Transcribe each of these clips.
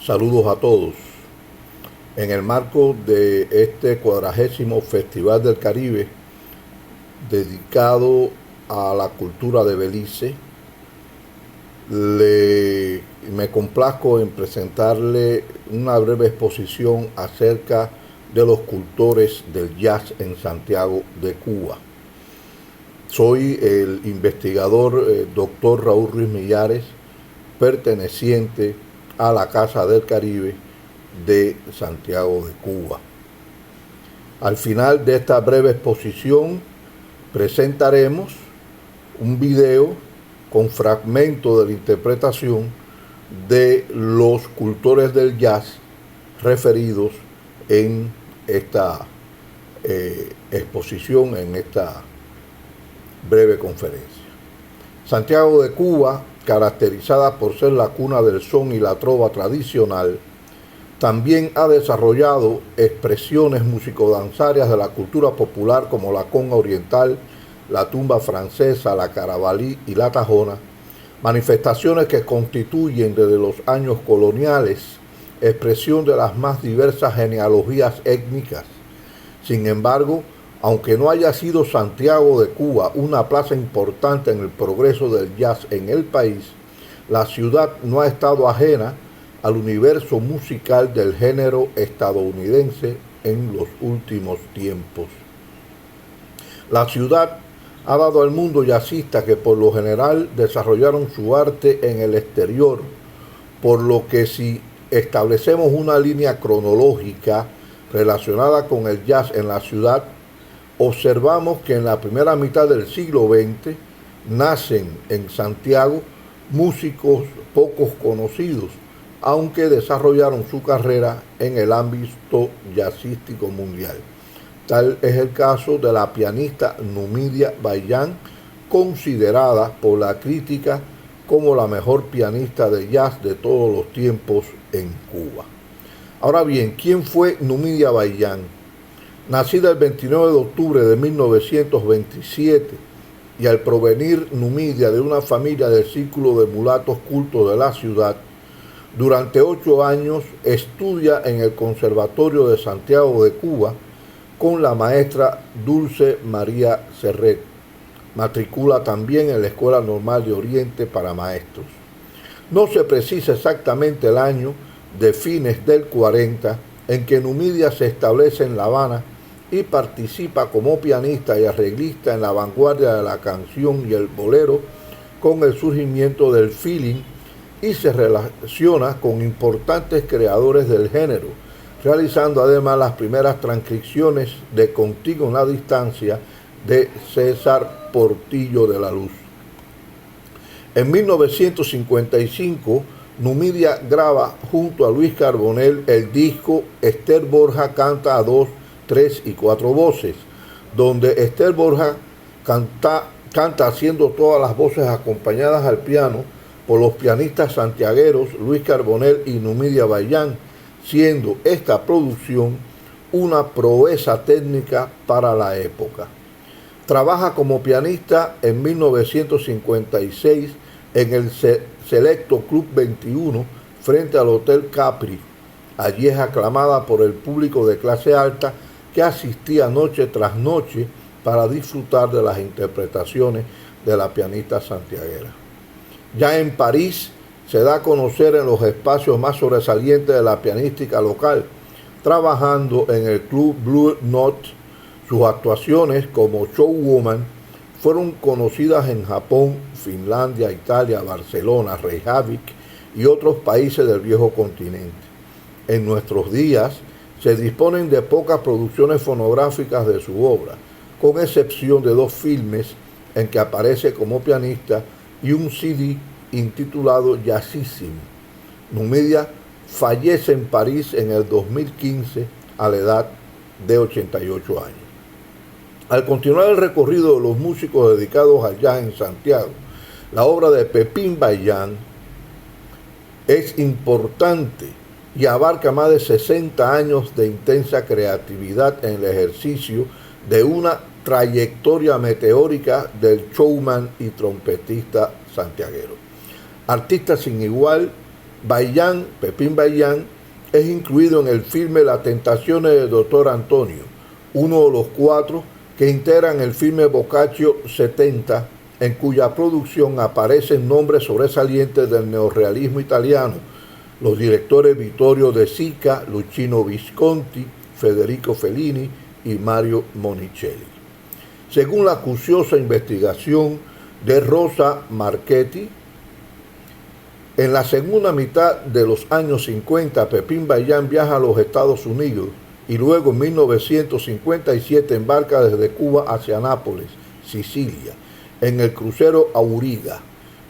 Saludos a todos. En el marco de este 40º Festival del Caribe dedicado a la cultura de Belice, me complazco en presentarle una breve exposición acerca de los cultores del jazz en Santiago de Cuba. Soy el investigador Dr. Raúl Ruiz Millares, perteneciente a la Casa del Caribe de Santiago de Cuba. Al final de esta breve exposición presentaremos un video con fragmentos de la interpretación de los cultores del jazz referidos en esta exposición, en esta breve conferencia. Santiago de Cuba, caracterizada por ser la cuna del son y la trova tradicional, también ha desarrollado expresiones musicodanzarias de la cultura popular como la conga oriental, la tumba francesa, la carabalí y la tajona, manifestaciones que constituyen desde los años coloniales expresión de las más diversas genealogías étnicas. Sin embargo, aunque no haya sido Santiago de Cuba una plaza importante en el progreso del jazz en el país, la ciudad no ha estado ajena al universo musical del género estadounidense en los últimos tiempos. La ciudad ha dado al mundo jazzistas que por lo general desarrollaron su arte en el exterior, por lo que si establecemos una línea cronológica relacionada con el jazz en la ciudad, observamos que en la primera mitad del siglo XX nacen en Santiago músicos pocos conocidos, aunque desarrollaron su carrera en el ámbito jazzístico mundial. Tal es el caso de la pianista Numidia Bayán, considerada por la crítica como la mejor pianista de jazz de todos los tiempos en Cuba. Ahora bien, ¿quién fue Numidia Bayán? Nacida el 29 de octubre de 1927 y al provenir Numidia de una familia del círculo de mulatos cultos de la ciudad, durante 8 años estudia en el Conservatorio de Santiago de Cuba con la maestra Dulce María Serret. Matricula también en la Escuela Normal de Oriente para Maestros. No se precisa exactamente el año de fines del 40 en que Numidia se establece en La Habana y participa como pianista y arreglista en la vanguardia de la canción y el bolero con el surgimiento del feeling y se relaciona con importantes creadores del género, realizando además las primeras transcripciones de Contigo en la Distancia de César Portillo de la Luz. En 1955, Numidia graba junto a Luis Carbonell el disco Esther Borja canta a 2, 3 y 4 voces, donde Esther Borja canta haciendo todas las voces acompañadas al piano por los pianistas santiagueros Luis Carbonell y Numidia Bayán, siendo esta producción una proeza técnica para la época. Trabaja como pianista en 1956 en el Selecto Club 21 frente al Hotel Capri. Allí es aclamada por el público de clase alta que asistía noche tras noche para disfrutar de las interpretaciones de la pianista santiaguera. Ya en París se da a conocer en los espacios más sobresalientes de la pianística local, trabajando en el Club Blue Note. Sus actuaciones como showwoman fueron conocidas en Japón, Finlandia, Italia, Barcelona, Reykjavik y otros países del viejo continente. En nuestros días se disponen de pocas producciones fonográficas de su obra, con excepción de 2 filmes en que aparece como pianista y un CD intitulado Jazzísimo. Numidia fallece en París en el 2015 a la edad de 88 años. Al continuar el recorrido de los músicos dedicados al jazz en Santiago, la obra de Pepín Bayán es importante y abarca más de 60 años de intensa creatividad en el ejercicio de una trayectoria meteórica del showman y trompetista santiaguero. Artista sin igual Pepín Bayán, es incluido en el filme Las Tentaciones del Dr. Antonio, uno de los 4 que integran el filme Boccaccio 70, en cuya producción aparecen nombres sobresalientes del neorrealismo italiano, los directores Vittorio De Sica, Luchino Visconti, Federico Fellini y Mario Monicelli. Según la acuciosa investigación de Rosa Marchetti, en la segunda mitad de los años 50, Pepín Bayán viaja a los Estados Unidos y luego en 1957 embarca desde Cuba hacia Nápoles, Sicilia, en el crucero Auriga,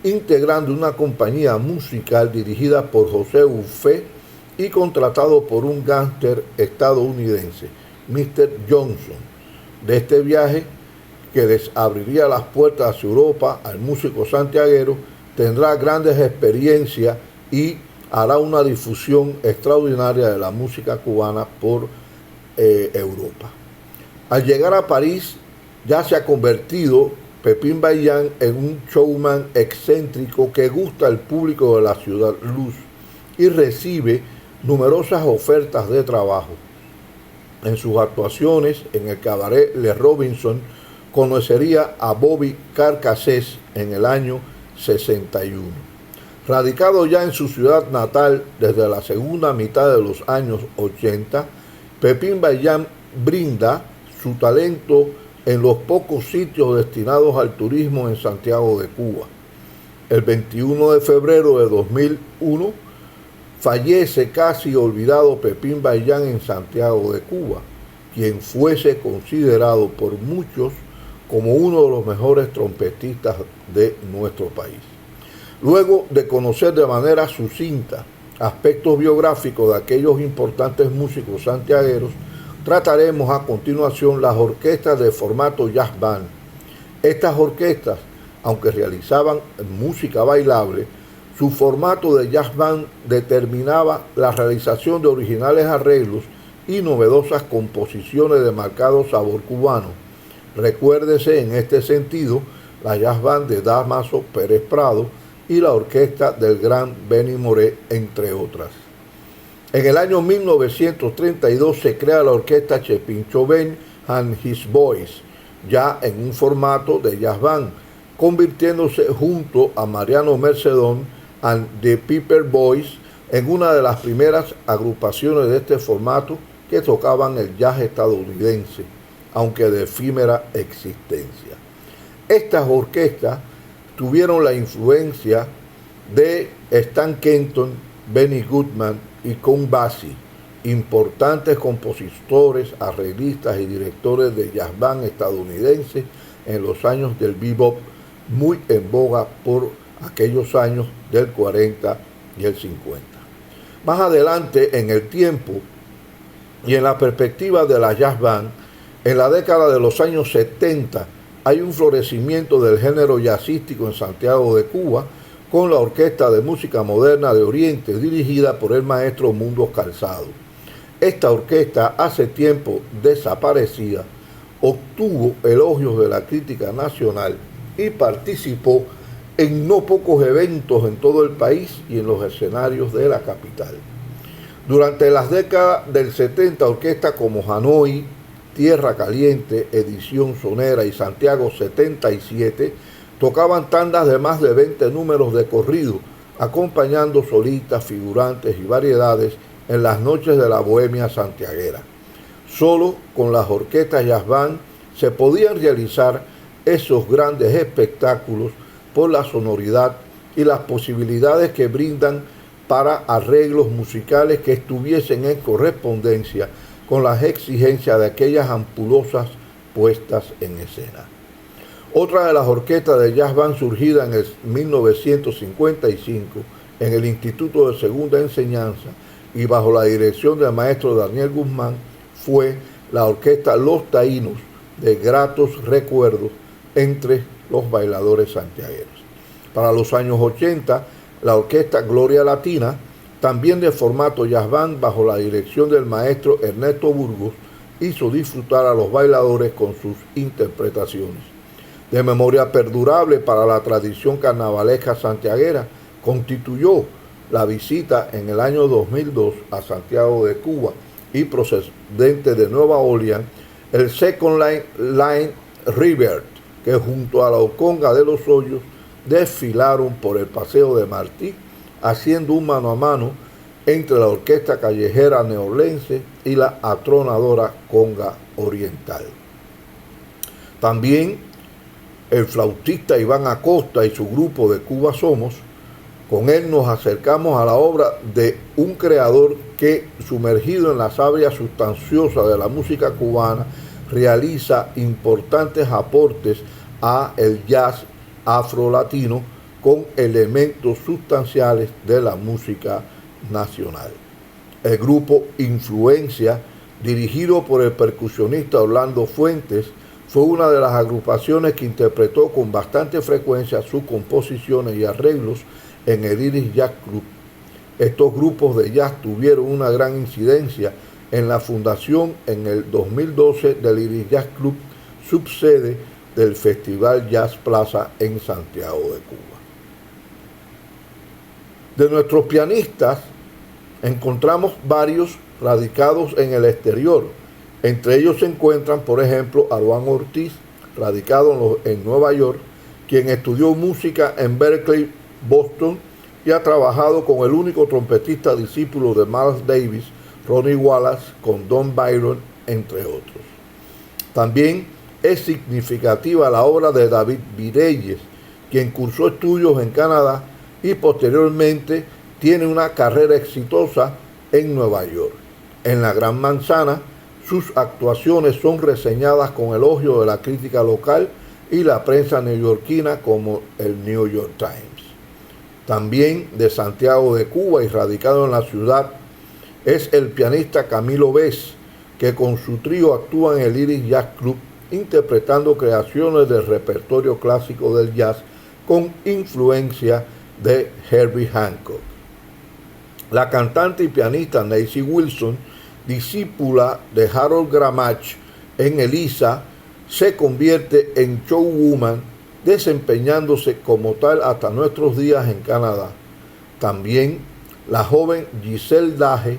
integrando una compañía musical dirigida por José Uffé y contratado por un gángster estadounidense, Mr. Johnson. De este viaje, que les abriría las puertas hacia Europa al músico santiaguero, tendrá grandes experiencias y hará una difusión extraordinaria de la música cubana por Europa. Al llegar a París, ya se ha convertido Pepín Bayán en un showman excéntrico que gusta al público de la ciudad luz y recibe numerosas ofertas de trabajo. En sus actuaciones en el cabaret Le Robinson conocería a Bobby Carcassés en el año 61. Radicado ya en su ciudad natal desde la segunda mitad de los años 80, Pepín Bayán brinda su talento en los pocos sitios destinados al turismo en Santiago de Cuba. El 21 de febrero de 2001 fallece casi olvidado Pepín Bayán en Santiago de Cuba, quien fuese considerado por muchos como uno de los mejores trompetistas de nuestro país. Luego de conocer de manera sucinta aspectos biográficos de aquellos importantes músicos santiagueros, trataremos a continuación las orquestas de formato jazz band. Estas orquestas, aunque realizaban música bailable, su formato de jazz band determinaba la realización de originales arreglos y novedosas composiciones de marcado sabor cubano. Recuérdese en este sentido la jazz band de Dámaso Pérez Prado y la orquesta del gran Benny Moré, entre otras. En el año 1932 se crea la orquesta Chepin Chauvin and His Boys, ya en un formato de jazz band, convirtiéndose junto a Mariano Mercedón and the Piper Boys en una de las primeras agrupaciones de este formato que tocaban el jazz estadounidense, aunque de efímera existencia. Estas orquestas tuvieron la influencia de Stan Kenton, Benny Goodman y Count Basie, importantes compositores, arreglistas y directores de jazz band estadounidenses en los años del bebop, muy en boga por aquellos años del 40 y el 50. Más adelante en el tiempo y en la perspectiva de la jazz band, en la década de los años 70 hay un florecimiento del género jazzístico en Santiago de Cuba con la Orquesta de Música Moderna de Oriente dirigida por el maestro Mundo Calzado. Esta orquesta, hace tiempo desaparecida, obtuvo elogios de la crítica nacional y participó en no pocos eventos en todo el país y en los escenarios de la capital. Durante las décadas del 70, orquestas como Hanoi, Tierra Caliente, Edición Sonera y Santiago 77 tocaban tandas de más de 20 números de corrido, acompañando solistas, figurantes y variedades en las noches de la bohemia santiaguera. Solo con las orquestas jazz band se podían realizar esos grandes espectáculos por la sonoridad y las posibilidades que brindan para arreglos musicales que estuviesen en correspondencia con las exigencias de aquellas ampulosas puestas en escena. Otra de las orquestas de jazz band surgida en el 1955 en el Instituto de Segunda Enseñanza y bajo la dirección del maestro Daniel Guzmán fue la orquesta Los Taínos, de gratos recuerdos entre los bailadores santiagueros. Para los años 80, la orquesta Gloria Latina, también de formato jazz band bajo la dirección del maestro Ernesto Burgos, hizo disfrutar a los bailadores con sus interpretaciones. De memoria perdurable para la tradición carnavalesca santiaguera, constituyó la visita en el año 2002 a Santiago de Cuba y procedente de Nueva Orleans, el Second Line River, que junto a la Oconga de los Hoyos desfilaron por el Paseo de Martí, haciendo un mano a mano entre la orquesta callejera neorlense y la atronadora conga oriental. También el flautista Iván Acosta y su grupo de Cuba Somos, con él nos acercamos a la obra de un creador que, sumergido en la savia sustanciosa de la música cubana, realiza importantes aportes a el jazz afrolatino con elementos sustanciales de la música nacional. El grupo Influencia, dirigido por el percusionista Orlando Fuentes, fue una de las agrupaciones que interpretó con bastante frecuencia sus composiciones y arreglos en el Iris Jazz Club. Estos grupos de jazz tuvieron una gran incidencia en la fundación en el 2012 del Iris Jazz Club, subsede del Festival Jazz Plaza en Santiago de Cuba. De nuestros pianistas, encontramos varios radicados en el exterior. Entre ellos se encuentran, por ejemplo, Aruán Ortiz, radicado en Nueva York, quien estudió música en Berkeley, Boston, y ha trabajado con el único trompetista discípulo de Miles Davis, Ronnie Wallace, con Don Byron, entre otros. También es significativa la obra de David Vireyes, quien cursó estudios en Canadá y posteriormente tiene una carrera exitosa en Nueva York. En la Gran Manzana, sus actuaciones son reseñadas con elogio de la crítica local y la prensa neoyorquina como el New York Times. También de Santiago de Cuba y radicado en la ciudad es el pianista Camilo Bes, que con su trío actúa en el Iris Jazz Club interpretando creaciones del repertorio clásico del jazz con influencia de Herbie Hancock. La cantante y pianista Nancy Wilson, discípula de Harold Gramach en Elisa, se convierte en showwoman, desempeñándose como tal hasta nuestros días en Canadá. También la joven Giselle Daje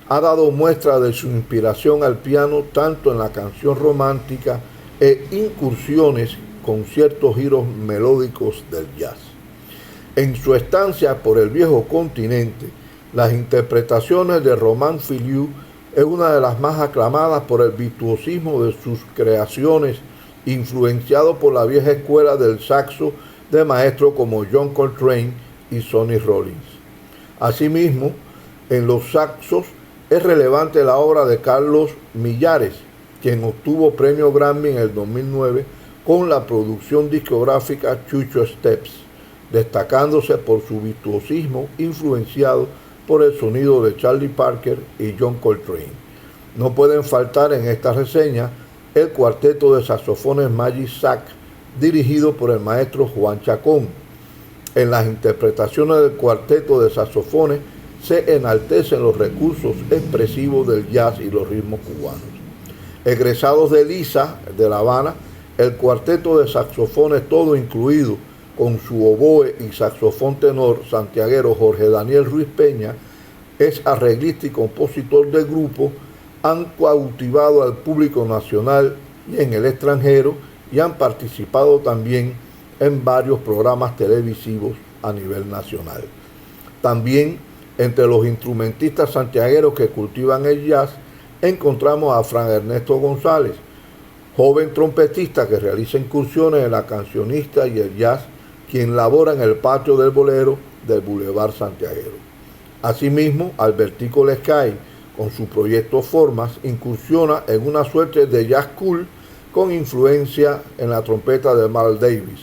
ha dado muestra de su inspiración al piano tanto en la canción romántica e incursiones con ciertos giros melódicos del jazz. En su estancia por el viejo continente, las interpretaciones de Román Filiu es una de las más aclamadas por el virtuosismo de sus creaciones, influenciado por la vieja escuela del saxo de maestros como John Coltrane y Sonny Rollins. Asimismo, en los saxos es relevante la obra de Carlos Millares, quien obtuvo premio Grammy en el 2009 con la producción discográfica Chucho Steps, destacándose por su virtuosismo influenciado por el sonido de Charlie Parker y John Coltrane. No pueden faltar en esta reseña el cuarteto de saxofones Magic Sax, dirigido por el maestro Juan Chacón. En las interpretaciones del cuarteto de saxofones se enaltecen los recursos expresivos del jazz y los ritmos cubanos. Egresados de Elisa, de La Habana, el cuarteto de saxofones todo incluido, con su oboe y saxofón tenor santiaguero Jorge Daniel Ruiz Peña, es arreglista y compositor del grupo, han cautivado al público nacional y en el extranjero y han participado también en varios programas televisivos a nivel nacional. También entre los instrumentistas santiagueros que cultivan el jazz encontramos a Fran Ernesto González, joven trompetista que realiza incursiones en la cancionista y el jazz, quien labora en el patio del bolero del Boulevard Santiaguero. Asimismo, Albertico Lescay, con su proyecto Formas, incursiona en una suerte de jazz cool con influencia en la trompeta de Miles Davis.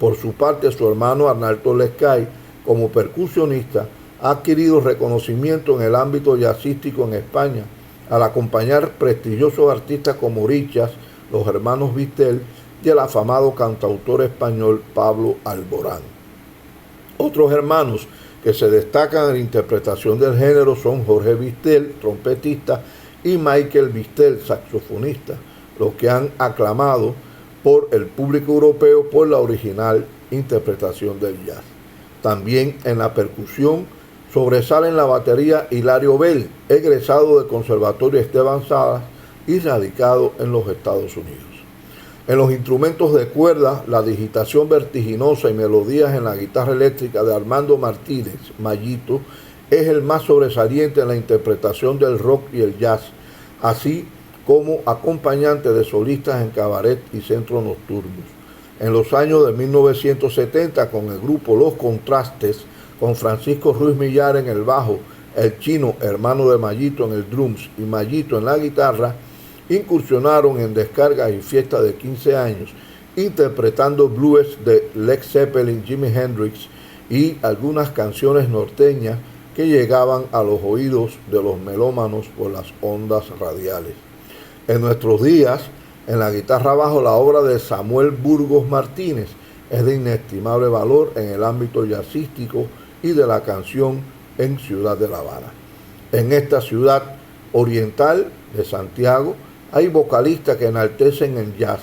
Por su parte, su hermano Arnaldo Lescay, como percusionista, ha adquirido reconocimiento en el ámbito jazzístico en España, al acompañar prestigiosos artistas como Richas, los hermanos Vistel y el afamado cantautor español Pablo Alborán. Otros hermanos que se destacan en la interpretación del género son Jorge Vistel, trompetista, y Michael Vistel, saxofonista, los que han aclamado por el público europeo por la original interpretación del jazz. También en la percusión Sobresalen la batería Hilario Bell, egresado del Conservatorio Esteban Salas y radicado en los Estados Unidos. En los instrumentos de cuerda, la digitación vertiginosa y melodías en la guitarra eléctrica de Armando Martínez, Mayito, es el más sobresaliente en la interpretación del rock y el jazz, así como acompañante de solistas en cabaret y centros nocturnos. En los años de 1970, con el grupo Los Contrastes, con Francisco Ruiz Millar en el bajo, el Chino, hermano de Mayito, en el drums y Mayito en la guitarra, incursionaron en descargas y fiestas de 15 años, interpretando blues de Led Zeppelin, Jimi Hendrix y algunas canciones norteñas que llegaban a los oídos de los melómanos por las ondas radiales. En nuestros días, en la guitarra bajo, la obra de Samuel Burgos Martínez es de inestimable valor en el ámbito jazzístico y de la canción en Ciudad de La Habana. En esta ciudad oriental de Santiago hay vocalistas que enaltecen el jazz.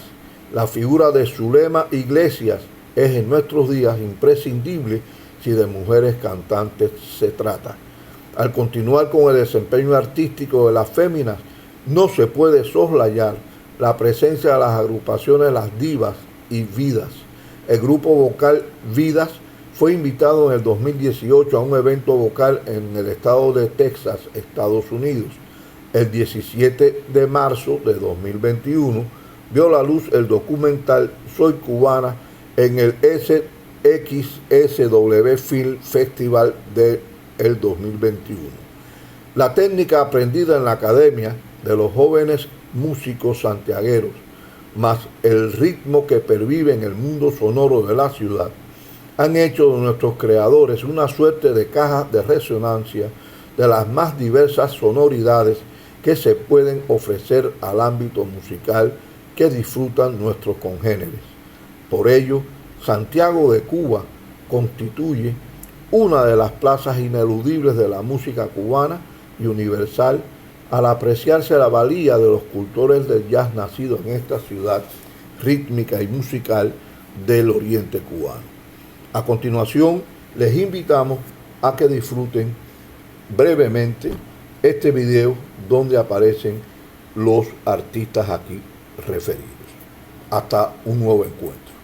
La figura de Zulema Iglesias es en nuestros días imprescindible si de mujeres cantantes se trata. Al continuar con el desempeño artístico de las féminas, no se puede soslayar la presencia de las agrupaciones Las Divas y Vidas. El grupo vocal Vidas fue invitado en el 2018 a un evento vocal en el estado de Texas, Estados Unidos. El 17 de marzo de 2021 vio la luz el documental Soy Cubana en el SXSW Film Festival del 2021. La técnica aprendida en la academia de los jóvenes músicos santiagueros, más el ritmo que pervive en el mundo sonoro de la ciudad, han hecho de nuestros creadores una suerte de cajas de resonancia de las más diversas sonoridades que se pueden ofrecer al ámbito musical que disfrutan nuestros congéneres. Por ello, Santiago de Cuba constituye una de las plazas ineludibles de la música cubana y universal, al apreciarse la valía de los cultores del jazz nacidos en esta ciudad rítmica y musical del oriente cubano. A continuación, les invitamos a que disfruten brevemente este video donde aparecen los artistas aquí referidos. Hasta un nuevo encuentro.